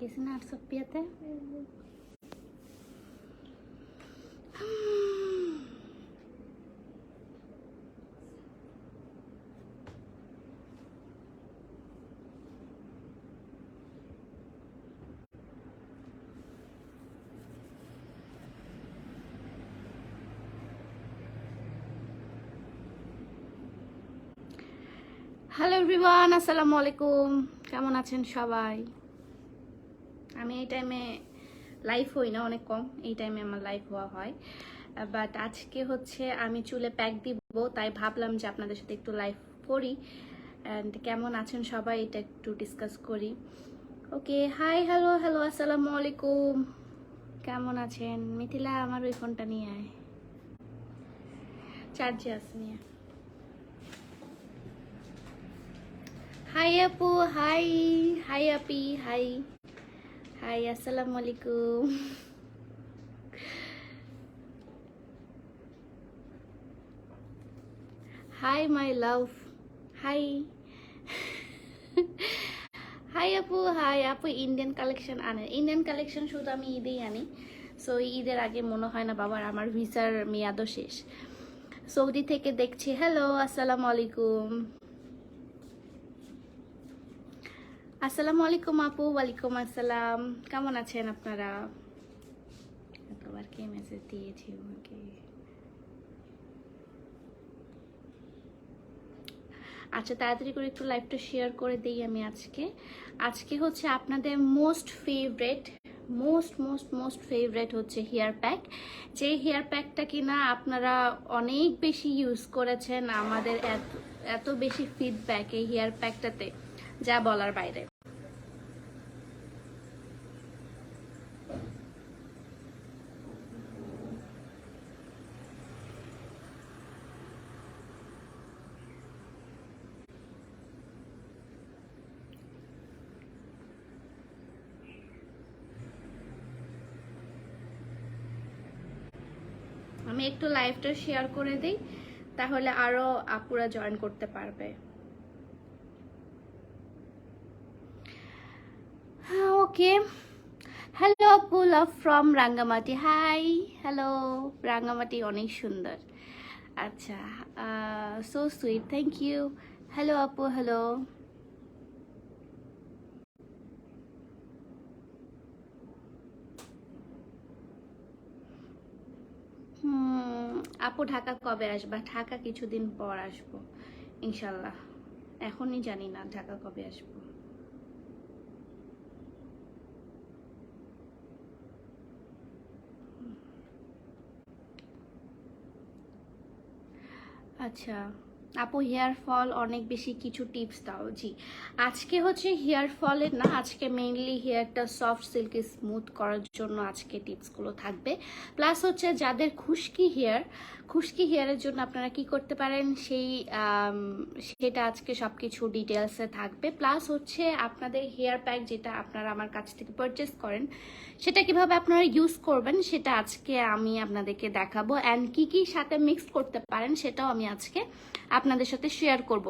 গেছি না আর সপিয়াতে। Hello everyone, আসসালামু আলাইকুম। কেমন আছেন সবাই? আমি এই টাইমে লাইভ হই না, অনেক কম এই টাইমে আমার লাইভ হওয়া হয়, বাট আজকে হচ্ছে আমি চুলে প্যাক দিব, তাই ভাবলাম যে আপনাদের সাথে একটু লাইভ করি অ্যান্ড কেমন আছেন সবাই এটা একটু ডিসকাস করি। ওকে, হাই, হ্যালো হ্যালো, আসসালামু আলাইকুম। কেমন আছেন? মিথিলা, আমার ওই ফোনটা নিয়ে আয়, চার্জে আছে, নিয়ে। হাই আপু, হাই হাই আপি, হাই হাই, আসসালামু আলাইকুম। Hi my love, high hi আপু, হাই আপু। ইন্ডিয়ান কালেকশন আনেন? ইন্ডিয়ান কালেকশন শুধু আমি ঈদেই আনি, সো ঈদের আগে মনে হয় না বাবার আমার ভিসার মেয়াদও শেষ। সৌদি থেকে দেখছি। হ্যালো, আসসালামু আলাইকুম। আসসালামু আলাইকুম আপু। ওয়ালাইকুম আসসালাম। কেমন আছেন আপনারা? এতবার কে মেসেজ দিয়েছি আমাকে? আচ্ছা, তাড়াতাড়ি করে একটু লাইভটা শেয়ার করে দিই আমি। আজকে হচ্ছে আপনাদের মোস্ট ফেভারেট হচ্ছে হেয়ার প্যাক। যে হেয়ার প্যাকটা কিনা আপনারা অনেক বেশি ইউজ করেছেন, আমাদের এত বেশি ফিডব্যাক এই হেয়ার প্যাকটাতে, যা বলার বাইরে। আমি একটু লাইভটা শেয়ার করে দিই, তাহলে আরো আপুরা জয়েন করতে পারবে। হ্যাঁ, ওকে। হ্যালো আপু, love from Rangamati. Hi, hello. Rangamati অনেক সুন্দর। আচ্ছা, so sweet, thank you. Hello আপু, হ্যালো। আপু ঢাকা কবে আসবা? ঢাকা কিছুদিন পর আসবো ইনশাল্লাহ, এখনই জানি না ঢাকা কবে আসবো। আচ্ছা আপু, হেয়ার ফল অনেক বেশি কিছু টিপস দাও। জি, আজকে হচ্ছে হেয়ার ফলের না, আজকে মেইনলি হেয়ারটা সফট সিল্কি স্মুথ করার জন্য আজকে টিপসগুলো থাকবে। প্লাস হচ্ছে যাদের খুশকি হেয়ারের জন্য আপনারা কি করতে পারেন সেটা আজকে সব কিছু ডিটেলসে থাকবে। প্লাস হচ্ছে আপনাদের হেয়ার প্যাক যেটা আপনারা আমার কাছ থেকে পারচেস করেন, সেটা কিভাবে আপনারা ইউজ করবেন সেটা আজকে আমি আপনাদেরকে দেখাবো, অ্যান্ড কি সাথে মিক্স করতে পারেন সেটাও আমি আজকে আপনাদের সাথে শেয়ার করব।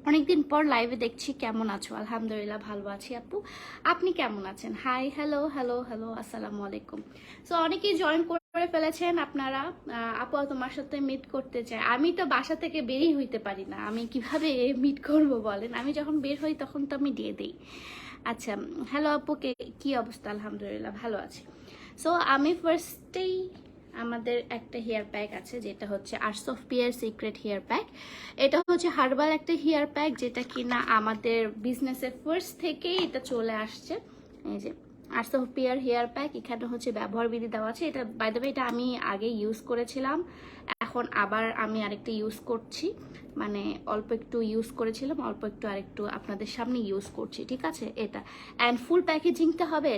অনেকদিন পর লাইভে দেখছি। কেমন আছো? আলহামদুলিল্লাহ ভালো আছি আপু, আপনি কেমন আছেন? হাই, হ্যালো হ্যালো হ্যালো, আসসালামু আলাইকুম। সো অনেকেই জয়েন করে ফেলেছেন আপনারা। আপু তোমার সাথে মিট করতে চাই। আমি তো বাসা থেকে বেরই হইতে পারি না, আমি কিভাবে মিট করব বলেন? আমি যখন বের হই তখন তো আমি দিয়ে দিই। আচ্ছা, হ্যালো আপু, কি অবস্থা? আলহামদুলিল্লাহ ভালো আছি। সো আমি ফার্স্টেই আমাদের একটা হেয়ার প্যাক আছে যেটা হচ্ছে arts of pear secret hair pack. এটা হচ্ছে হার্বাল একটা হেয়ার প্যাক, যেটা কিনা আমাদের বিজনেসের ফার্স্ট থেকেই এটা চলে আসছে। এই যে arts of pear hair pack, এখানে হচ্ছে ব্যবহার বিধি দেওয়া আছে। এটা বাই দ্য ওয়ে এটা আমি আগে ইউজ করেছিলাম, এখন আবার আমি আরেকটা ইউজ করছি, মানে অল্প একটু ইউজ করেছিলাম, অল্প একটু আরেকটু আপনাদের সামনে ইউজ করছি, ঠিক আছে? এটা অ্যান্ড ফুল প্যাকেজিংটা হবে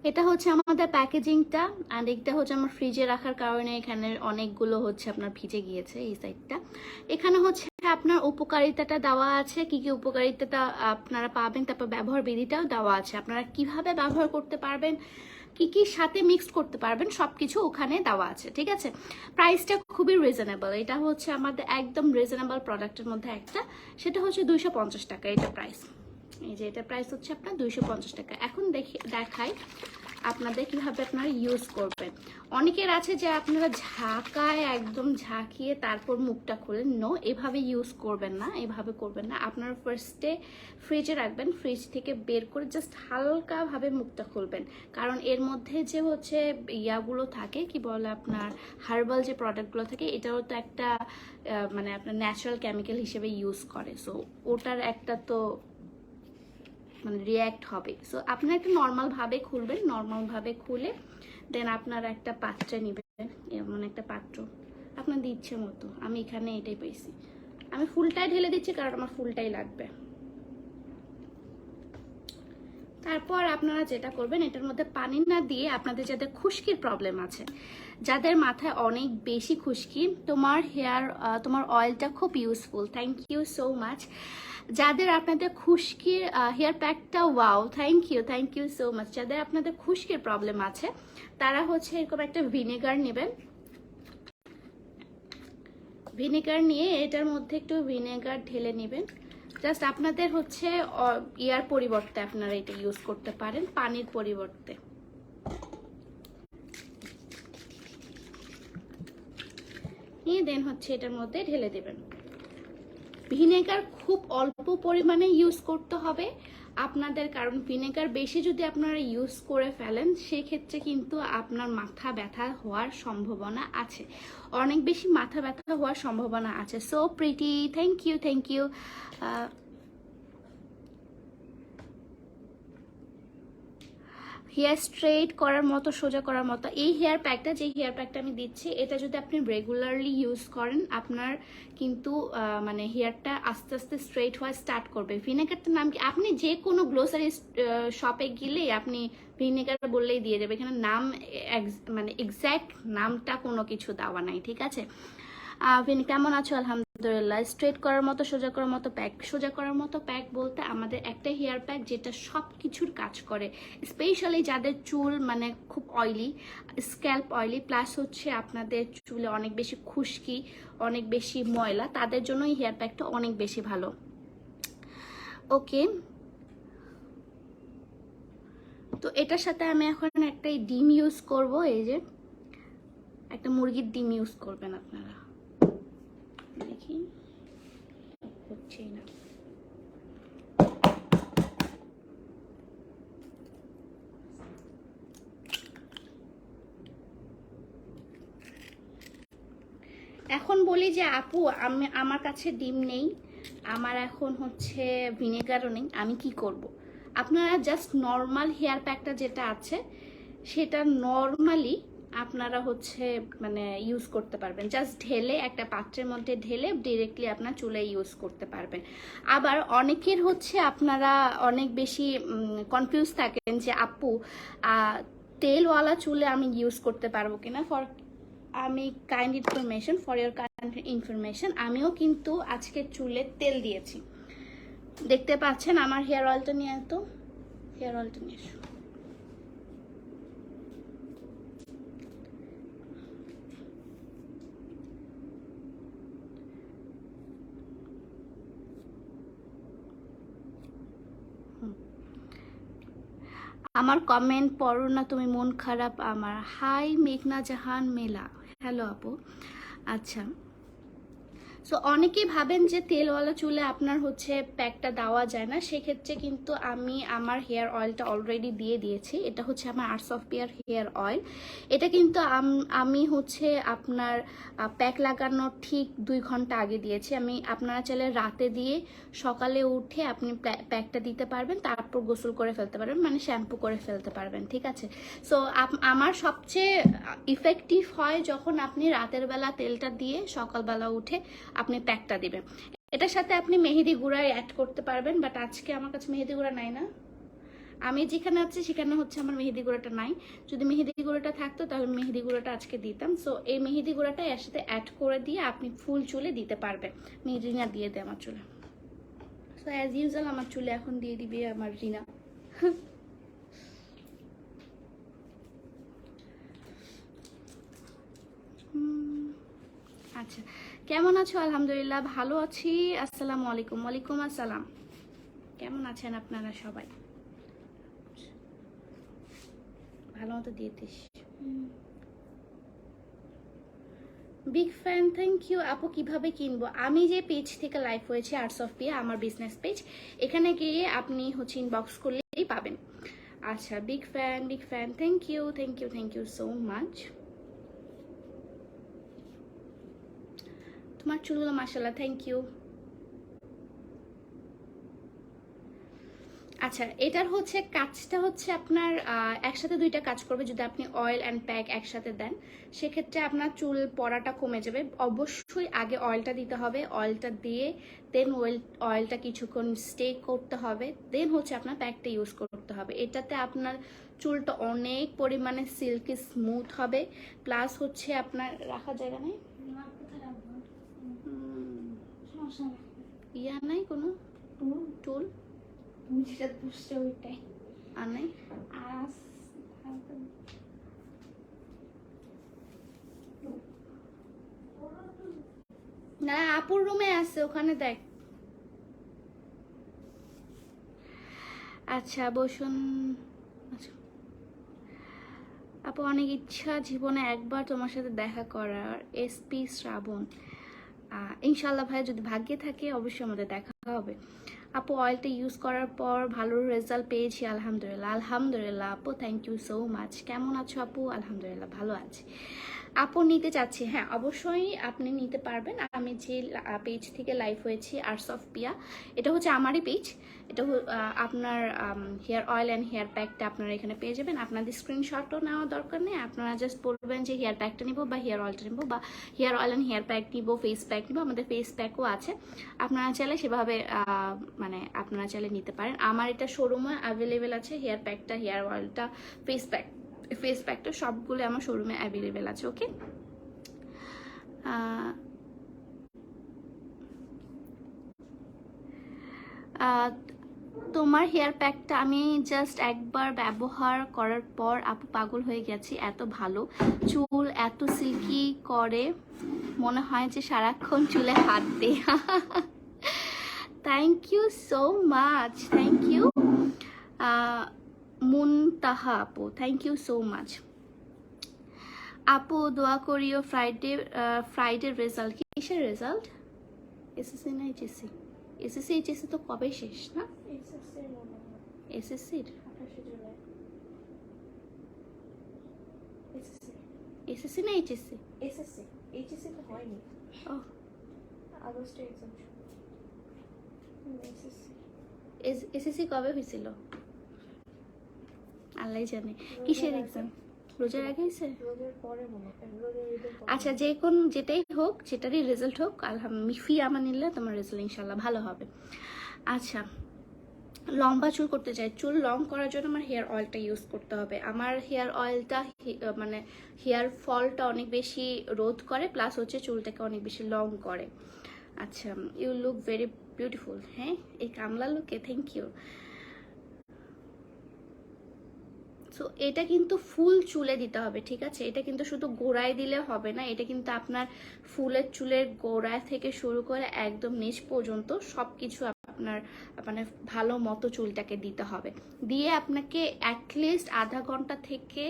এটা হচ্ছে আমাদের প্যাকেজিংটা। অ্যান্ড এটা হচ্ছে আমার ফ্রিজে রাখার কারণে এখানে অনেকগুলো হচ্ছে আপনার ভিজে গিয়েছে এই সাইডটা। এখানে হচ্ছে আপনার উপকারিতাটা দেওয়া আছে, কি কি উপকারিতাটা আপনারা পাবেন, তারপর ব্যবহার বিধিটাও দেওয়া আছে, আপনারা কিভাবে ব্যবহার করতে পারবেন, কি সাথে মিক্স করতে পারবেন, সবকিছু ওখানে দেওয়া আছে, ঠিক আছে? প্রাইসটা খুবই রিজনেবল। এটা হচ্ছে আমাদের একদম রিজনেবল প্রোডাক্টের মধ্যে একটা, সেটা হচ্ছে 250 টাকা এটা প্রাইস। এই যে এটা প্রাইস হচ্ছে আপনার 250 টাকা। এখন দেখাই আপনাদের কিভাবে আপনারা ইউজ করবেন। অনেকের আছে যে আপনারা ঝাঁকায় একদম ঝাঁকিয়ে তারপর মুখটা খুলেন। নো, এভাবে ইউজ করবেন না, এভাবে করবেন না। আপনারা ফার্স্টে ফ্রিজে রাখবেন, ফ্রিজ থেকে বের করে জাস্ট হালকাভাবে মুখটা খুলবেন, কারণ এর মধ্যে যে হচ্ছে ইয়াগুলো থাকে, কি বলে আপনার হার্বাল যে প্রোডাক্টগুলো থাকে, এটাও তো একটা মানে আপনার ন্যাচারাল কেমিক্যাল হিসেবে ইউজ করে। সো ওটার একটা তো মানে রিয়্যাক্ট হবে। সো আপনারা একটা নর্মালভাবে খুলবেন, নর্মালভাবে খুলে দেন আপনারা একটা পাত্রে নেবেন, এমন একটা পাত্র আপনাদের ইচ্ছে মতো। আমি এখানে এটাই পেয়েছি, আমি ফুলটাই ঢেলে দিচ্ছি কারণ আমার ফুলটাই লাগবে। তারপর আপনারা যেটা করবেন, এটার মধ্যে পানি না দিয়ে আপনাদের যাদের খুশকির প্রবলেম আছে, যাদের মাথায় অনেক বেশি খুশকি, তোমার অয়েলটা খুব useful, thank you so much. যাদের আপনাদের খুশকির হেয়ার প্যাকটা wow, thank you so much. যাদের আপনাদের খুশকির প্রবলেম আছে তারা হচ্ছে এরকম একটা ভিনেগার নেবেন। ভিনেগার নিয়ে এটার মধ্যে একটু ভিনেগার ঢেলে নেবেন। জাস্ট আপনাদের হচ্ছে ইয়ার পরিবর্তে আপনারা এটা ইউজ করতে পারেন, পানির পরিবর্তে। নিয়ে দেন হচ্ছে এটার মধ্যে ঢেলে দেবেন। ভিনেগার খুব অল্প পরিমাণে ইউজ করতে হবে আপনাদের, কারণ ভিনেগার বেশি যদি আপনারা ইউজ করে ফেলেন সেক্ষেত্রে কিন্তু আপনার মাথা ব্যথা হওয়ার সম্ভাবনা আছে, অনেক বেশি মাথা ব্যথা হওয়ার সম্ভাবনা আছে। So pretty, thank you. Hair straight করার মতো, সোজা করার মতো এই হেয়ার প্যাকটা, যে হেয়ার প্যাকটা আমি দিচ্ছি, এটা যদি আপনি রেগুলারলি ইউজ করেন আপনার কিন্তু মানে হেয়ারটা আস্তে আস্তে স্ট্রেট হওয়া স্টার্ট করবে। ভিনেগারটার নাম কি, আপনি যে কোনো গ্লোসারি শপে গেলেই আপনি ভিনেগার বললেই দিয়ে দেবে, এখানে নাম মানে এক্স্যাক্ট নামটা কোনো কিছু দেওয়া নাই, ঠিক আছে। কেমন আছো? আলহামদুলিল্লাহ। স্ট্রেট করার মতো, সোজা করার মতো প্যাক। সোজা করার মতো প্যাক বলতে আমাদের একটা হেয়ার প্যাক যেটা সব কিছুর কাজ করে, স্পেশালি যাদের চুল মানে খুব অয়েলি, স্ক্যাল্প অয়েলি, প্লাস হচ্ছে আপনাদের চুলে অনেক বেশি খুশকি, অনেক বেশি ময়লা, তাদের জন্য এই হেয়ার প্যাকটা অনেক বেশি ভালো। ওকে, তো এটার সাথে আমি এখন একটা ডিম ইউজ করব। এই যে একটা মুরগির ডিম ইউজ করবেন আপনারা। দেখি হচ্ছেই না। এখন বলি যে আপু আমার কাছে ডিম নেই, আমার এখন হচ্ছে ভিনেগারও নেই, আমি কি করব? আপনারা জাস্ট নর্মাল হেয়ার প্যাকটা যেটা আছে সেটা নর্মালি আপনারা হচ্ছে মানে ইউজ করতে পারবেন, জাস্ট ঢেলে একটা পাত্রের মধ্যে ঢেলে ডিরেক্টলি আপনার চুলে ইউজ করতে পারবেন। আবার অনেকের হচ্ছে আপনারা অনেক বেশি কনফিউজ থাকেন যে আপু তেলওয়ালা চুলে আমি ইউজ করতে পারবো কিনা। আমি kind information, for your kind information, আমিও কিন্তু আজকে চুলে তেল দিয়েছি, দেখতে পাচ্ছেন। আমার হেয়ার অয়েলটা নিয়ে এসো, হেয়ার অয়েলটা নিয়ে এসো। আমার কমেন্ট পড়ো না তুমি, মন খারাপ আমার। হাই মেঘনা জাহান মেলা, হ্যালো আপু। আচ্ছা, সো অনেকেই ভাবেন যে তেলওয়ালা চুলে আপনার হচ্ছে প্যাকটা দেওয়া যায় না, সেক্ষেত্রে কিন্তু আমি আমার হেয়ার অয়েলটা অলরেডি দিয়ে দিয়েছি। এটা হচ্ছে আমার arts of pear hair oil. এটা কিন্তু আমি হচ্ছে আপনার প্যাক লাগানোর ঠিক 2 ঘন্টা আগে দিয়েছি। আপনারা চাইলে রাতে দিয়ে সকালে উঠে আপনি প্যাকটা দিতে পারবেন, তারপর গোসল করে ফেলতে পারবেন, মানে শ্যাম্পু করে ফেলতে পারবেন, ঠিক আছে। সো আমার সবচেয়ে ইফেক্টিভ হয় যখন আপনি রাতের বেলা তেলটা দিয়ে সকালবেলা উঠে আপনি প্যাকটা দিবেন। এটার সাথে আপনি মেহেদি গুঁড়া অ্যাড করতে পারবেন, বাট আজকে আমার কাছে মেহেদি গুঁড়া নাই না, আমি যেখানে আছি সেখানে হচ্ছে আমার মেহেদি গুঁড়াটা নাই। যদি মেহেদি গুঁড়াটা থাকতো তাহলে মেহেদি গুঁড়াটা আজকে দিতাম। সো এই মেহেদি গুঁড়াটা এর সাথে অ্যাড করে দিয়ে আপনি ফুল চুলে দিতে পারবেন। রিনা দিয়ে দেয় আমার চুলে। সো অ্যাজ ইউজুয়াল আমার চুলে এখন দিয়ে দিবে আমার রিনা। আচ্ছা, কেমন আছো? আলহামদুলিল্লাহ ভালো আছি। আসসালামু আলাইকুম। ওয়ালাইকুম আসসালাম। কেমন আছেন আপনারা সবাই? ভালো মতো দিয়ে দিস। বিগ ফ্যান, থ্যাংক ইউ আপু। কিভাবে কিনবো? আমি যে পেজ থেকে লাইভ হয়েছে আর্টস অফ পিয়া, আমার বিজনেস পেজ, এখানে গিয়ে আপনি হচ্ছে ইনবক্স করলেই পাবেন। আচ্ছা, big fan, thank you, thank you, thank you so much. তোমার চুলগুলো মাশাআল্লাহ, থ্যাংক ইউ। আচ্ছা, এটার হচ্ছে কাজটা হচ্ছে আপনার একসাথে দুইটা কাজ করবে। যদি আপনি অয়েল অ্যান্ড প্যাক একসাথে দেন, সেক্ষেত্রে আপনার চুল পড়াটা কমে যাবে। অবশ্যই আগে অয়েলটা দিতে হবে, অয়েলটা দিয়ে দেন অয়েলটা কিছুক্ষণ স্টে করতে হবে, দেন হচ্ছে আপনার প্যাকটা ইউজ করতে হবে। এটাতে আপনার চুলটা অনেক পরিমাণে সিল্কি স্মুথ হবে, প্লাস হচ্ছে আপনার রাখার জায়গা নেই, ইয়া নাই কোনো টুল যেটা বুঝছে ওইটাই আর নাই। না, আপুর রুমে আছে, ওখানে দেখ। আচ্ছা বসুন। আচ্ছা আপু, অনেক ইচ্ছা জীবনে একবার তোমার সাথে দেখা করার। এসপি শ্রাবণ, ইনশাল্লাহ ভাই, যদি ভাগ্যে থাকে অবশ্যই আমাদের দেখা হবে। আপু, অয়েলটা ইউজ করার পর ভালো রেজাল্ট পেয়েছি আলহামদুলিল্লাহ। আলহামদুলিল্লাহ আপু, থ্যাংক ইউ সো মাচ। কেমন আছো আপু? আলহামদুলিল্লাহ ভালো আছি। আপু নিতে চাচ্ছি, হ্যাঁ অবশ্যই আপনি নিতে পারবেন। আমি যে পেজ থেকে লাইভ হয়েছি আর্টস অফ পিয়া, এটা হচ্ছে আমারই পেজ। এটা আপনার হেয়ার অয়েল অ্যান্ড হেয়ার প্যাকটা আপনারা এখানে পেয়ে যাবেন। আপনাদের স্ক্রিনশটও নেওয়ার দরকার নেই, আপনারা জাস্ট বলবেন যে হেয়ার প্যাকটা নিব বা হেয়ার অয়েলটা নিব, বা hair oil and hair pack নিব, ফেস প্যাক নিব। আমাদের ফেস প্যাকও আছে, আপনারা চাইলে সেভাবে মানে আপনারা চাইলে নিতে পারেন। আমার এটা শোরুমে অ্যাভেলেবেল আছে, হেয়ার প্যাকটা, হেয়ার অয়েলটা, ফেস প্যাকটা সবগুলো আমার শোরুমে অ্যাভেলেবেল আছে। ওকে, তোমার হেয়ার প্যাকটা আমি জাস্ট একবার ব্যবহার করার পর আপু পাগল হয়ে গেছি। এত ভালো, চুল এত সিল্কি করে, মনে হয় যে সারাক্ষণ চুলে হাত দে। Thank you so much, thank you Muntaha আপু, থ্যাংক ইউ সো মাচ। আপু দোয়া করিও ফ্রাইডে রেজাল্ট। কিসের রেজাল্ট? এসএসসি না এইচএসসি? এসএসসি এইচএসসি তো কবে শেষ না? এসএসসির এসএসসি না এইচএসসি? এইচএসসি তো হয়নি, ও আগস্টে এক্সাম। এসএসসি কবে হয়েছিল আল্লাহ জানে। কিসের এক্সাম? রোজার আগে হয়েছে? রোজার পরে মনে হয়। আচ্ছা, যেটাই হোক, যেটারই রেজাল্ট হোক, ফি আমানিল্লাহ, তোমার রেজাল্ট ইনশাল্লাহ ভালো হবে। আচ্ছা, লম্বা চুল করতে চাই, চুল লং করার জন্য আমার হেয়ার অয়েলটা ইউজ করতে হবে। আমার হেয়ার অয়েলটা মানে হেয়ার ফলটা অনেক বেশি রোধ করে, প্লাস হচ্ছে চুলটাকে অনেক বেশি লং করে। আচ্ছা, ইউ লুক ভেরি বিউটিফুল। হ্যাঁ, এই কামলা লুকে থ্যাংক ইউ। সো এটা কিন্তু ফুল চুলে দিতে হবে, ঠিক আছে? এটা কিন্তু শুধু গোড়ায় দিলে হবে না, এটা কিন্তু আপনার ফুলের চুলের গোড়ায় থেকে শুরু করে একদম নিচ পর্যন্ত সব কিছু আপনার মানে ভালো মতো চুলটাকে দিতে হবে। দিয়ে আপনাকে অ্যাটলিস্ট আধা ঘন্টা থেকে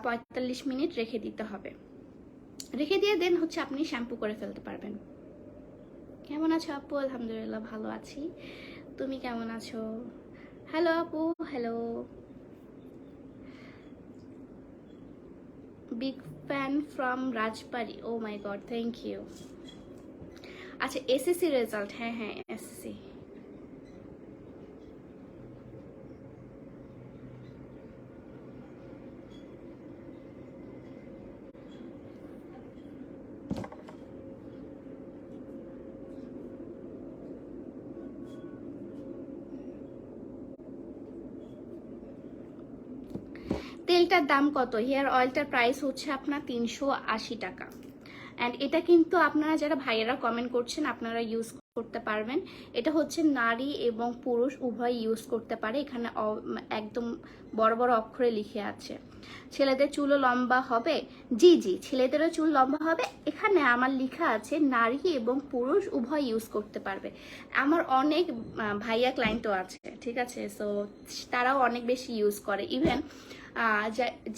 45 মিনিট রেখে দিতে হবে। রেখে দিয়ে দেন হচ্ছে আপনি শ্যাম্পু করে ফেলতে পারবেন। কেমন আছো আপু? আলহামদুলিল্লাহ ভালো আছি। তুমি কেমন আছো? হ্যালো আপু, hello. Big fan from Rajbari. Oh my god, thank you. আচ্ছা, এসএসসি রেজাল্ট, হ্যাঁ হ্যাঁ এসএসসি। তেলটার দাম কত? হেয়ার অয়েলটার প্রাইস হচ্ছে আপনার 380 টাকা। অ্যান্ড এটা কিন্তু আপনারা যারা ভাইয়েরা কমেন্ট করছেন, আপনারা ইউজ করতে পারবেন। এটা হচ্ছে নারী এবং পুরুষ উভয় ইউজ করতে পারে। এখানে একদম বড় বড় অক্ষরে লিখে আছে। ছেলেদের চুলও লম্বা হবে, জি জি ছেলেদেরও চুল লম্বা হবে। এখানে আমার লেখা আছে নারী এবং পুরুষ উভয় ইউজ করতে পারবে। আমার অনেক ভাইয়া ক্লায়েন্টও আছে, ঠিক আছে, সো তারাও অনেক বেশি ইউজ করে। ইভেন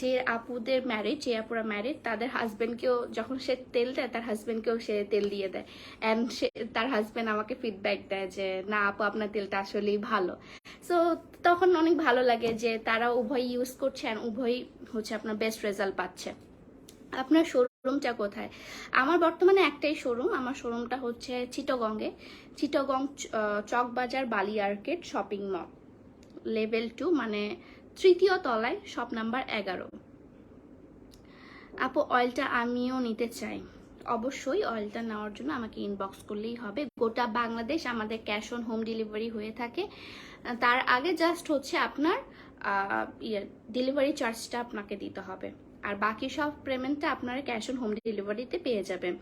যে আপুদের ম্যারিড, যে আপুরা ম্যারিড, তাদের হাজবেন্ডকেও যখন সে তেল দেয়, তার হাজবেন্ডকেও সে তেল দিয়ে দেয়, অ্যান্ড সে তার হাজবেন্ড আমাকে ফিডব্যাক দেয় যে না আপু আপনার তেলটা আসলেই ভালো। সো তখন অনেক ভালো লাগে যে তারা উভয় ইউজ করছে অ্যান্ড উভয় হচ্ছে আপনার বেস্ট রেজাল্ট পাচ্ছে। আপনার শোরুমটা কোথায়? আমার বর্তমানে একটাই শোরুম। আমার শোরুমটা হচ্ছে চিটাগংয়ে, চিটাগং চকবাজার বালি আর্কেড শপিং মল, লেভেল 2, মানে 3য় তলায়, শপ নাম্বার 11। আপু অয়েলটা আমিও নিতে চাই। অবশ্যই অয়েলটা নেওয়ার জন্য আমাকে ইনবক্স করলেই হবে। গোটা বাংলাদেশ আমাদের ক্যাশ অন হোম ডেলিভারি হয়ে থাকে। তার আগে জাস্ট হচ্ছে আপনার ডেলিভারি চার্জটা আপনাকে দিতে হবে, আর বাকি সব পেমেন্টটা আপনারা ক্যাশ অন হোম ডেলিভারিতে পেয়ে যাবেন।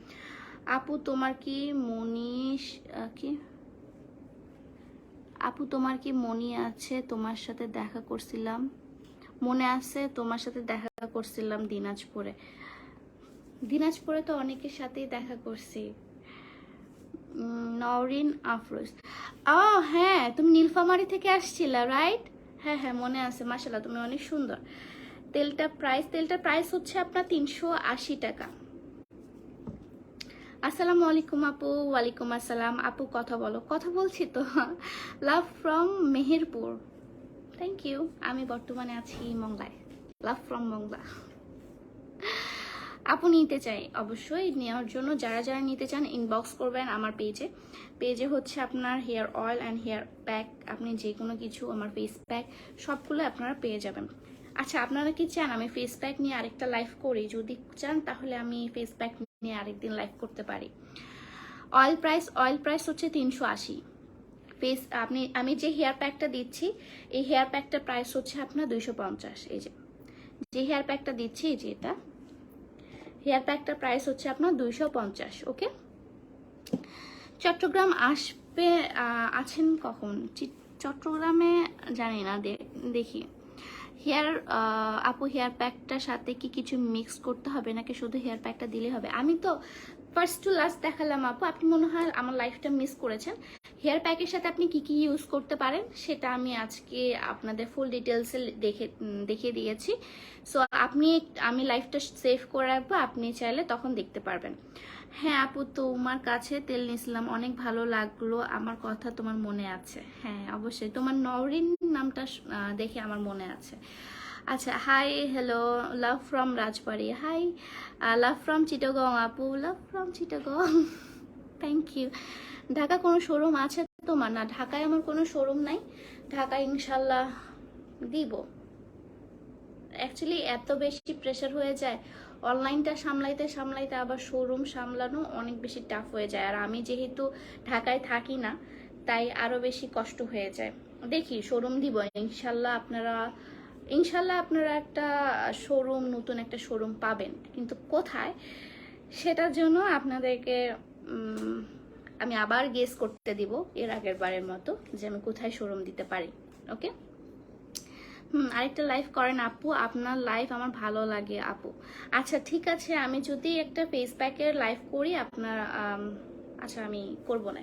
আপু তোমার কি আপু তোমার কি মনে আছে তোমার সাথে দেখা করছিলাম? মনে আছে তোমার সাথে দেখা করছিলাম দিনাজপুরে। দিনাজপুরে তো অনেকের সাথেই দেখা করছি। নওরিন আফরোজ, ও হ্যাঁ, তুমি নীলফামারী থেকে আসছিলা, রাইট? হ্যাঁ হ্যাঁ মনে আছে, মাশাআল্লাহ তুমি অনেক সুন্দর। তেলটার প্রাইস হচ্ছে আপনার 380 টাকা। আসসালামু আলাইকুম আপু। ওয়ালাইকুম আসসালাম আপু, কথা বলো। কথা বলছি তো। Love from Meherpur, thank you. আমি বর্তমানে আছি মংলায়। Love from Mongla. আপু নিতে চাই, অবশ্যই নেওয়ার জন্য যারা যারা নিতে চান ইনবক্স করবেন আমার পেজে হচ্ছে আপনার hair oil and hair pack, আপনি যে কোনো কিছু, আমার ফেস প্যাক সবগুলো আপনারা পেয়ে যাবেন। আচ্ছা আপনারা কি চান আমি ফেস প্যাক নিয়ে আরেকটা লাইভ করি? যদি চান তাহলে আমি ফেস প্যাক নিয়ে আরেকদিন লাইভ করতে পারি। অয়েল প্রাইস হচ্ছে 380। আমি যে হেয়ার প্যাকটা দিচ্ছি, এই হেয়ার প্যাকটার প্রাইস হচ্ছে আপনার 250। এই যে হেয়ার প্যাকটা দিচ্ছি, এই যে এটা হেয়ার প্যাকটার প্রাইস হচ্ছে আপনার 250। ওকে, চট্টগ্রাম আসবে, আছেন কখন? চট্টগ্রামে জানি না, দেখি। আপু হেয়ার প্যাকটার সাথে কি কিছু মিক্স করতে হবে নাকি শুধু হেয়ার প্যাকটা দিলে হবে? আমি তো ফার্স্ট টু লাস্ট দেখালাম আপু, আপনি মনে হয় আমার লাইফটা মিস করেছেন। হেয়ার প্যাকের সাথে আপনি কি কি ইউজ করতে পারেন সেটা আমি আজকে আপনাদের ফুল ডিটেলসে দেখিয়ে দিয়েছি। সো আমি লাইফটা সেভ করে রাখবো, আপনি চাইলে তখন দেখতে পারবেন। হ্যাঁ আপু তোমার কাছে তেল নিয়েছিলাম, অনেক ভালো লাগলো, আমার কথা তোমার মনে আছে? হ্যাঁ অবশ্যই, তোমার নওরিন নামটা দেখে আমার মনে আছে। আচ্ছা, hi hello, love from Rajbari. Hi, love from Chittagong আপু, love from Chittagong, thank you. Dhaka কোনো শোরুম আছে তোমার? না, ঢাকায় আমার কোনো শোরুম নাই। ঢাকায় ইনশাল্লাহ দিব। অ্যাকচুয়ালি এত বেশি প্রেশার হয়ে যায়, অনলাইনটা সামলাইতে আবার শোরুম সামলানো অনেক বেশি টাফ হয়ে যায়। আর আমি যেহেতু ঢাকায় থাকি না, তাই আরও বেশি কষ্ট হয়ে যায়। দেখি শোরুম দিব ইনশাল্লাহ। আপনারা একটা শোরুম, নতুন একটা শোরুম পাবেন, কিন্তু কোথায় সেটার জন্য আপনাদেরকে আমি আবার গেস করতে দিব এর আগের বারের মতো, যে আমি কোথায় শোরুম দিতে পারি। ওকে, আরেকটা লাইভ করেন আপু, আপনার লাইভ আমার ভালো লাগে আপু। আচ্ছা ঠিক আছে, আমি যদি একটা ফেস প্যাকের লাইভ করি আপনার, আচ্ছা আমি করব না।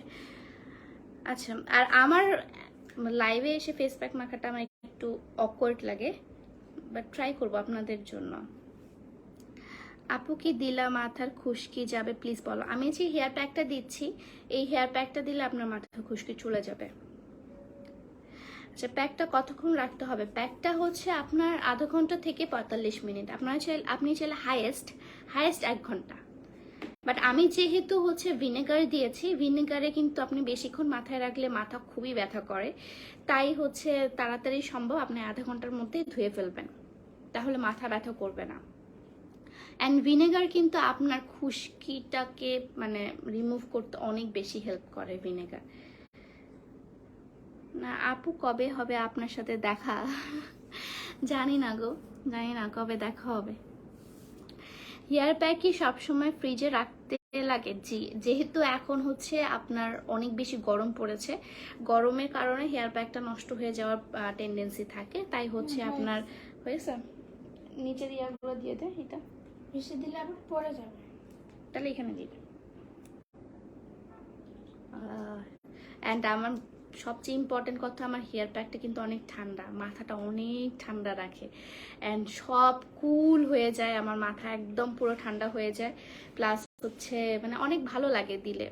আচ্ছা, আর আমার লাইভে এসে ফেস প্যাক মাখাটা আমার একটু অকওয়ার্ড লাগে, বাট ট্রাই করব আপনাদের জন্য। আপু কি দিলা মাথার খুশকি যাবে? প্লিজ বলো। আমি যে হেয়ার প্যাকটা দিচ্ছি, এই হেয়ার প্যাকটা দিলে আপনার মাথার খুশকি চলে যাবে। আচ্ছা, প্যাকটা কতক্ষণ রাখতে হবে? প্যাকটা হচ্ছে আপনার আধা ঘন্টা থেকে 45 মিনিট। আপনি চাইলে হাইয়েস্ট 1 ঘন্টা। বাট আমি যেহেতু হচ্ছে ভিনেগার দিয়েছি, ভিনেগারে কিন্তু আপনি বেশিক্ষণ মাথায় রাখলে মাথা খুবই ব্যথা করে, তাই হচ্ছে তাড়াতাড়ি সম্ভব আপনি আধা ঘন্টার মধ্যেই ধুয়ে ফেলবেন, তাহলে মাথা ব্যথা করবে না। অ্যান্ড ভিনেগার কিন্তু আপনার খুশকিটাকে মানে রিমুভ করতে অনেক বেশি হেল্প করে ভিনেগার। না আপু, কবে হবে আপনার সাথে দেখা? জানি না গো, জানি না কবে দেখা হবে। হেয়ার প্যাক কি সবসময় ফ্রিজে রাখতে লাগে। জি, যেহেতু এখন হচ্ছে আপনার অনেক বেশি গরম পড়েছে, গরমের কারণে হেয়ার প্যাকটা নষ্ট হয়ে যাওয়ার টেন্ডেন্সি থাকে, তাই হচ্ছে আপনার হয়েছে নিচের ইয়ারগুলো দিয়ে দেয়। এটা বেশি দিলে আবার পড়ে যাবে। তাহলে এখানে দিবে। অ্যান্ড আমার সবচেয়ে ইম্পর্টেন্ট কথা, আমার হেয়ার প্যাকটা কিন্তু অনেক ঠান্ডা, মাথাটা অনেক ঠান্ডা রাখে অ্যান্ড সব কুল হয়ে যায়, আমার মাথা একদম পুরো ঠান্ডা হয়ে যায়। প্লাস হচ্ছে মানে অনেক ভালো লাগে দিলে।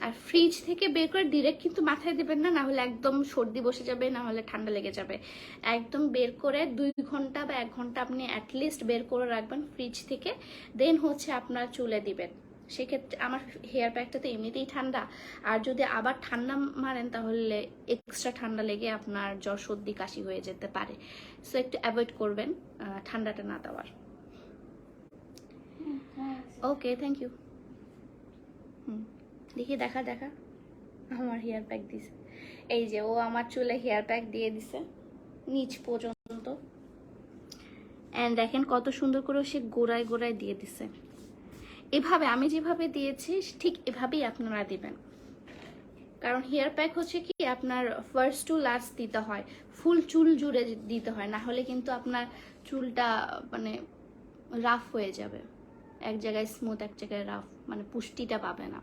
আর ফ্রিজ থেকে বের করে ডিরেক্ট কিন্তু মাথায় দেবেন না, না হলে একদম সর্দি বসে যাবে, না হলে ঠান্ডা লেগে যাবে। একদম বের করে 2 ঘন্টা বা 1 ঘন্টা আপনি অ্যাটলিস্ট বের করে রাখবেন ফ্রিজ থেকে, দেন হচ্ছে আপনার চুলে দিবেন। সেক্ষেত্রে আমার হেয়ার প্যাকটা তো এমনিতেই ঠান্ডা, আর যদি আবার ঠান্ডা মারেন তাহলে এক্সট্রা ঠান্ডা লেগে আপনার জ্বর সর্দি কাশি হয়ে যেতে পারে। সো একটু অ্যাভয়েড করবেন ঠান্ডাটা না দেওয়ার। ওকে, থ্যাংক ইউ। দেখি দেখা আমার হেয়ার প্যাক দিছে, এই যে ও আমার চুলে হেয়ার প্যাক দিয়ে দিছে নিচ পর্যন্ত, এন্ড দেখেন কত সুন্দর করে সে গোড়ায় গোড়ায় দিয়ে দিছে। এভাবে আমি যেভাবে দিয়েছি ঠিক এভাবেই আপনারা দিবেন, কারণ হেয়ার প্যাক হচ্ছে কি আপনার ফার্স্ট টু লাস্ট দিতে হয়, ফুল চুল জুড়ে দিতে হয়, না হলে কিন্তু আপনার চুলটা মানে রাফ হয়ে যাবে, এক জায়গায় স্মুথ এক জায়গায় রাফ, মানে পুষ্টিটা পাবে না।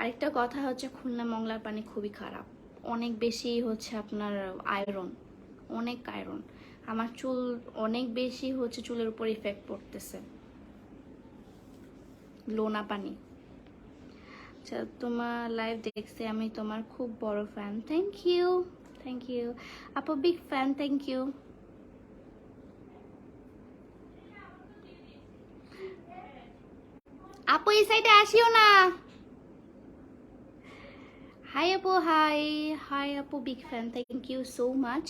আরেকটা কথা হচ্ছে খুলনা মংলার পানি খুবই খারাপ, অনেক বেশি হচ্ছে আপনার আয়রন, অনেক আয়রন। আমার চুল অনেক বেশি হচ্ছে চুলের উপর ইফেক্ট পড়তেছে লোনা পানি। আচ্ছা, তোমার লাইভ দেখছি আমি, তোমার খুব বড় fan. Thank you, thank you আপু, বিগ ফ্যান, থ্যাংক ইউ। আপু এই সাইডে আসিও না। হাই আপু, হাই হাই আপু, big fan, thank you so much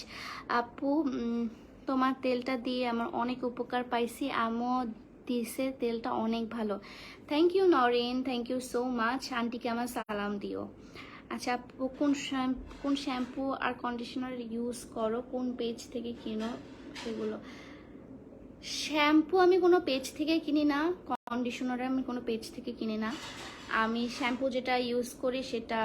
আপু। তোমার তেলটা দিয়ে আমার অনেক উপকার পাইছি, আমও দিছে, তেলটা অনেক ভালো। Thank you Norin, thank you so much. আন্টিকে আমার সালাম দিও। আচ্ছা আপু, কোন শ্যাম্পু আর কন্ডিশনার ইউজ করো, কোন পেজ থেকে কিনো সেগুলো? শ্যাম্পু আমি কোনো পেজ থেকে কিনি না, কন্ডিশনার আমি কোনো পেজ থেকে কিনি না। আমি শ্যাম্পু যেটা ইউজ করি সেটা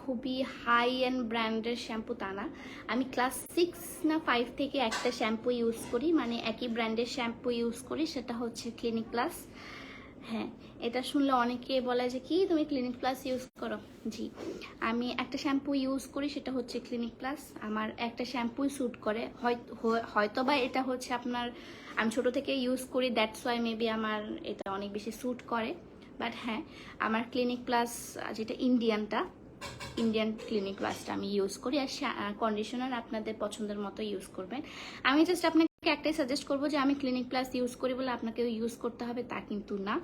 খুবই হাই এন্ড ব্র্যান্ডের শ্যাম্পু তা না, আমি ক্লাস 6 না 5 থেকে একটা শ্যাম্পু ইউজ করি, মানে একই ব্র্যান্ডের শ্যাম্পু ইউজ করি, সেটা হচ্ছে ক্লিনিক প্লাস। হ্যাঁ, এটা শুনলে অনেকে বলে যে কি তুমি ক্লিনিক প্লাস ইউজ করো। জি, আমি একটা শ্যাম্পু ইউজ করি, সেটা হচ্ছে ক্লিনিক প্লাস। আমার একটা শ্যাম্পুই স্যুট করে, হয়তোবা এটা হচ্ছে আপনার আমি ছোট থেকে ইউজ করি, দ্যাটস ওয়াই মেবি আমার এটা অনেক বেশি স্যুট করে। বাট হ্যাঁ, আমার ক্লিনিক প্লাস যেটা ইন্ডিয়ান ক্লিনিক প্লাসটা আমি ইউজ করি। আর কন্ডিশনার আপনাদের পছন্দের মতো ইউজ করবেন। আমি জাস্ট আপনাকে একটাই সাজেস্ট করবো যে আমি ক্লিনিক প্লাস ইউজ করি বলে আপনাকেও ইউজ করতে হবে তা কিন্তু না।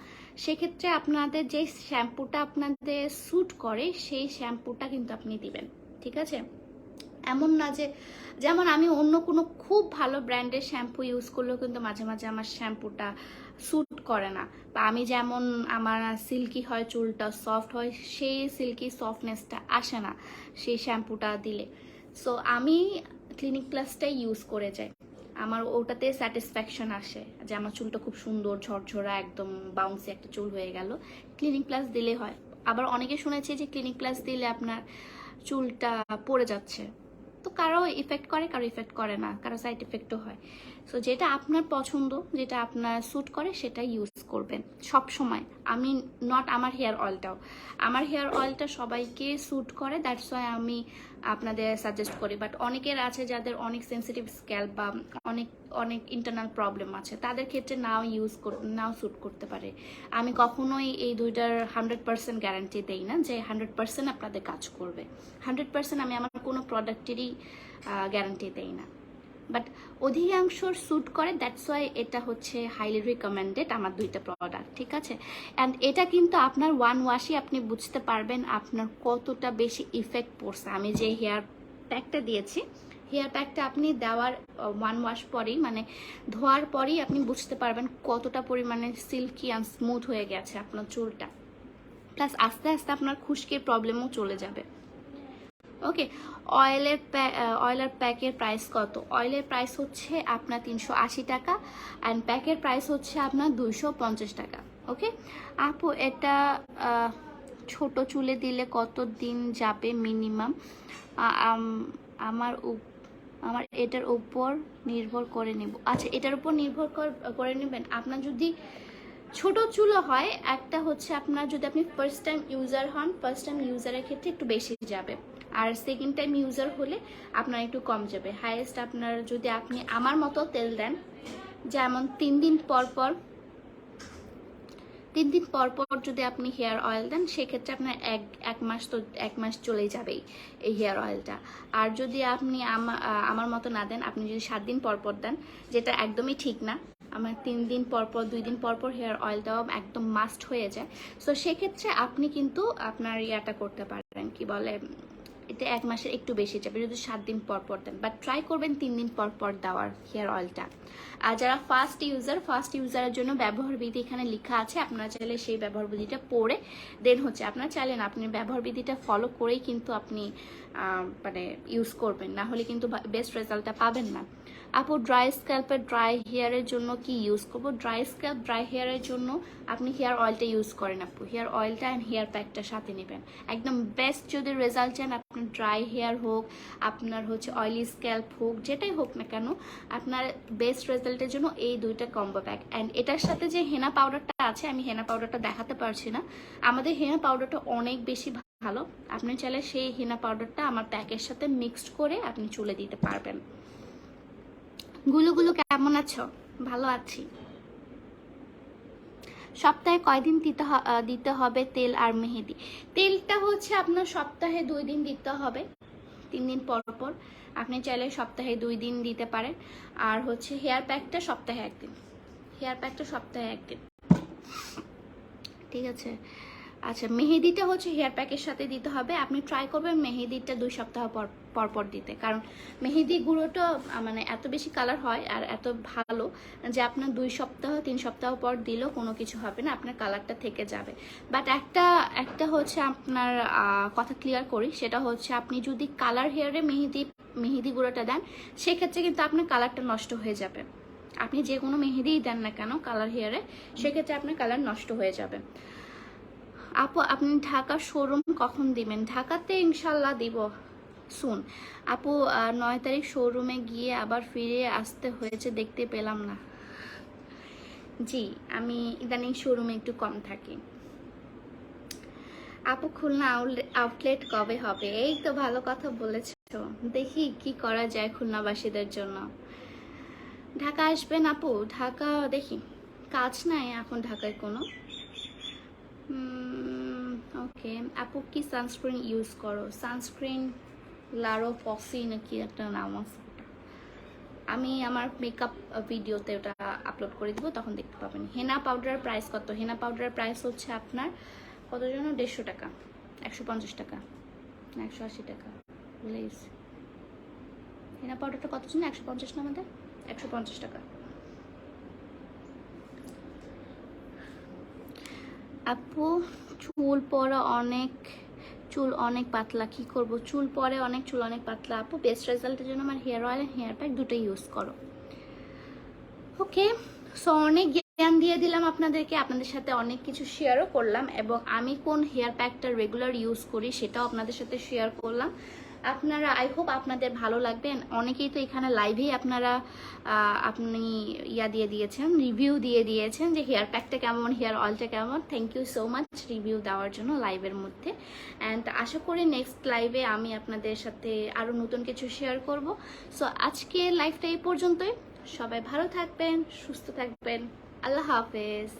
সেক্ষেত্রে আপনাদের যে শ্যাম্পুটা আপনাদের স্যুট করে সেই শ্যাম্পুটা কিন্তু আপনি দিবেন, ঠিক আছে? এমন না যে, যেমন আমি অন্য কোনো খুব ভালো ব্র্যান্ডের শ্যাম্পু ইউজ করলেও কিন্তু মাঝে মাঝে আমার শ্যাম্পুটা স্যুট করে না, বা আমি যেমন আমার সিল্কি হয়, চুলটা সফট হয়, সেই সিল্কি সফটনেসটা আসে না সেই শ্যাম্পুটা দিলে। সো আমি ক্লিনিক প্লাসটাই ইউজ করে যাই, আমার ওটাতে স্যাটিসফ্যাকশন আসে যে আমার চুলটা খুব সুন্দর ঝরঝরা একদম বাউন্সি একটা চুল হয়ে গেল, ক্লিনিক প্লাস দিলে হয়। আবার অনেকে শুনেছে যে ক্লিনিক প্লাস দিলে আপনার চুলটা পড়ে যাচ্ছে, তো কারো ইফেক্ট করে কারো ইফেক্ট করে না, কারো সাইড ইফেক্টও হয়। সো যেটা আপনার পছন্দ, যেটা আপনার স্যুট করে সেটা ইউজ করবেন সব সময়। আমি নট আমার হেয়ার অয়েলটা সবাইকে স্যুট করে, দ্যাটস ওয়াই আমি আপনাদের সাজেস্ট করি। বাট অনেকের আছে যাদের অনেক সেন্সিটিভ স্ক্যাল্প বা অনেক অনেক ইন্টারনাল প্রবলেম আছে, তাদের ক্ষেত্রে নাও স্যুট করতে পারে। আমি কখনোই এই দুইটার 100% গ্যারান্টি দেই না যে 100% আপনাদের কাজ করবে। 100% আমি আমার কোনো প্রোডাক্টেরই গ্যারান্টি দেই না, বাট অধিকাংশর স্যুট করে, দ্যাটস ওয়াই এটা হচ্ছে হাইলি রিকমেন্ডেড আমার দুইটা প্রোডাক্ট, ঠিক আছে? অ্যান্ড এটা কিন্তু আপনার ওয়ান ওয়াশই আপনি বুঝতে পারবেন আপনার কতটা বেশি ইফেক্ট পড়ছে। আমি যে হেয়ার প্যাকটা দিয়েছি, হেয়ার প্যাকটা আপনি দেওয়ার ওয়ান ওয়াশ পরেই, মানে ধোয়ার পরেই আপনি বুঝতে পারবেন কতটা পরিমাণে সিল্কি অ্যান্ড স্মুথ হয়ে গেছে আপনার চুলটা। প্লাস আস্তে আস্তে আপনার খুশকির প্রবলেমও চলে যাবে। ওকে, অয়েলের প্যাকের প্রাইস কত? অয়েলের প্রাইস হচ্ছে আপনার 380 টাকা অ্যান্ড প্যাকের প্রাইস হচ্ছে আপনার 250 টাকা। ওকে আপু, এটা ছোট চুলে দিলে কত দিন যাবে মিনিমাম? আমার আমার এটার উপর নির্ভর করে নেব। আচ্ছা, এটার উপর নির্ভর করে নেবেন। আপনার যদি ছোট চুলও হয়, একটা হচ্ছে আপনার যদি আপনি ফার্স্ট টাইম ইউজার হন, ফার্স্ট টাইম ইউজারের ক্ষেত্রে একটু বেশি যাবে, আর সেকেন্ড টাইম ইউজার হলে আপনার একটু কম যাবে। হাইয়েস্ট আপনার যদি আপনি আমার মতো তেল দেন, যেমন 3 দিন পর পর যদি আপনি হেয়ার অয়েল দেন, সেক্ষেত্রে আপনার এক মাস চলেই যাবেই এই হেয়ার অয়েলটা। আর যদি আপনি আমার মতো না দেন, আপনি যদি 7 দিন পর পর দেন, যেটা একদমই ঠিক না, আমার 3 দিন পর পর 2 দিন পর পর হেয়ার অয়েলটাও একদম মাস্ট হয়ে যায়। সো সেক্ষেত্রে আপনি কিন্তু আপনার ইয়াটা করতে পারেন, কি বলে, এটা 1 মাসের একটু বেশি যাবে যদি 7 দিন পর পর দেন, বাট ট্রাই করবেন 3 দিন পর পর দেওয়ার হেয়ার অয়েলটা। আর যারা ফার্স্ট ইউজারের জন্য ব্যবহার বিধি এখানে লেখা আছে, আপনারা চাইলে সেই ব্যবহার বিধিটা পড়ে দেন হচ্ছে আপনারা চাইলেন আপনি ব্যবহার বিধিটা ফলো করেই কিন্তু আপনি মানে ইউজ করবেন, না হলে কিন্তু বেস্ট রেজাল্টটা পাবেন না। আপু, ড্রাই স্ক্যাল্পের ড্রাই হেয়ারের জন্য কি ইউজ করবো? ড্রাই স্ক্যাল্প ড্রাই হেয়ারের জন্য আপনি হেয়ার অয়েলটা ইউজ করেন আপু, হেয়ার অয়েলটা অ্যান্ড হেয়ার প্যাকটা সাথে নেবেন। একদম বেস্ট যদি রেজাল্ট চান, আপনার ড্রাই হেয়ার হোক, আপনার হচ্ছে অয়েলি স্ক্যাল্প হোক, যেটাই হোক না কেন, আপনার বেস্ট রেজাল্টের জন্য এই দুইটা কম্বো প্যাক। অ্যান্ড এটার সাথে যে হেনা পাউডারটা আছে, আমি হেনা পাউডারটা দেখাতে পারছি না, আমাদের হেনা পাউডারটা অনেক বেশি ভালো। আপনি চাইলে সেই হেনা পাউডারটা আমার প্যাকের সাথে মিক্সড করে আপনি চুলে দিতে পারবেন। গুলো কেমন আছো? ভালো আছি। সপ্তাহে কয়দিন দিতে হবে তেল আর মেহেদি? তেলটা হচ্ছে আপনার সপ্তাহে 2 দিন দিতে হবে, 3 দিন পর পর। আপনি চাইলে সপ্তাহে 2 দিন দিতে পারেন। আর হচ্ছে হেয়ার প্যাকটা সপ্তাহে 1 দিন, ঠিক আছে? আচ্ছা, মেহেদিটা হচ্ছে হেয়ার প্যাকের সাথে দিতে হবে। আপনি ট্রাই করবেন মেহেদিটা 2 সপ্তাহ পর পর দিতে, কারণ মেহেদি গুঁড়োটা মানে এত বেশি কালার হয় আর এত ভালো যে আপনার 2 সপ্তাহ 3 সপ্তাহ পর দিলেও কোনো কিছু হবে না, আপনার কালারটা থেকে যাবে। বাট একটা হচ্ছে আপনার কথা ক্লিয়ার করি, সেটা হচ্ছে আপনি যদি কালার হেয়ারে মেহেদি গুঁড়োটা দেন, সেক্ষেত্রে কিন্তু আপনার কালারটা নষ্ট হয়ে যাবে। আপনি যে কোনো মেহেদিই দেন না কেন কালার হেয়ারে, সেক্ষেত্রে আপনার কালার নষ্ট হয়ে যাবে। আপু, আপনি ঢাকার শোরুম কখন দিবেন? ঢাকাতে ইনশাল্লাহ দিব শুন। আপু, 9 তারিখ শোরুমে গিয়ে আবার ফিরে আসতে হয়েছে, দেখতে পেলাম না। জি, আমি ইদানিং শোরুমে একটু কম থাকি। আপু, খুলনা আউটলেট কবে হবে? এই তো ভালো কথা বলেছো, দেখি কি করা যায় খুলনাবাসীদের জন্য। ঢাকা আসবেন আপু? ঢাকা দেখি, কাজ নাই এখন ঢাকায় কোনো। ওকে আপু, কি সানস্ক্রিন ইউজ করো? সানস্ক্রিন লারো পসি নাকি একটা নাম আছে, আমি আমার মেকআপ ভিডিওতে ওটা আপলোড করে দিব, তখন দেখতে পাবেন। হেনা পাউডারের প্রাইস কত? হেনা পাউডারের প্রাইস হচ্ছে আপনার কত যেন, 150 টাকা, 150 টাকা না 180 টাকা, ভুলে গেছি। হেনা পাউডারটা কত যেন, 150 না আমাদের, 150 টাকা। আপু, চুল অনেক পাতলা, কি করব? চুল পরে অনেক, চুল অনেক পাতলা। আপু, বেস্ট রেজাল্টের জন্য আমার হেয়ার অয়েল আর হেয়ার প্যাক দুটোই ইউজ করো। ওকে, সো অনেক জ্ঞান দিয়ে দিলাম আপনাদেরকে, আপনাদের সাথে অনেক কিছু শেয়ারও করলাম, এবং আমি কোন হেয়ার প্যাকটা রেগুলার ইউজ করি সেটাও আপনাদের সাথে শেয়ার করলাম। আপনারা, আই হোপ আপনাদের ভালো লাগবে। অনেকেই তো এখানে লাইভেই আপনি রিভিউ দিয়ে দিয়েছেন যে হেয়ার প্যাকটা কেমন, হেয়ার অয়েলটা কেমন। Thank you so much review দেওয়ার জন্য লাইভের মধ্যে। অ্যান্ড আশা করি নেক্সট লাইভে আমি আপনাদের সাথে আরও নতুন কিছু শেয়ার করব। সো আজকে লাইভটা এই পর্যন্তই। সবাই ভালো থাকবেন, সুস্থ থাকবেন। আল্লাহ হাফেজ।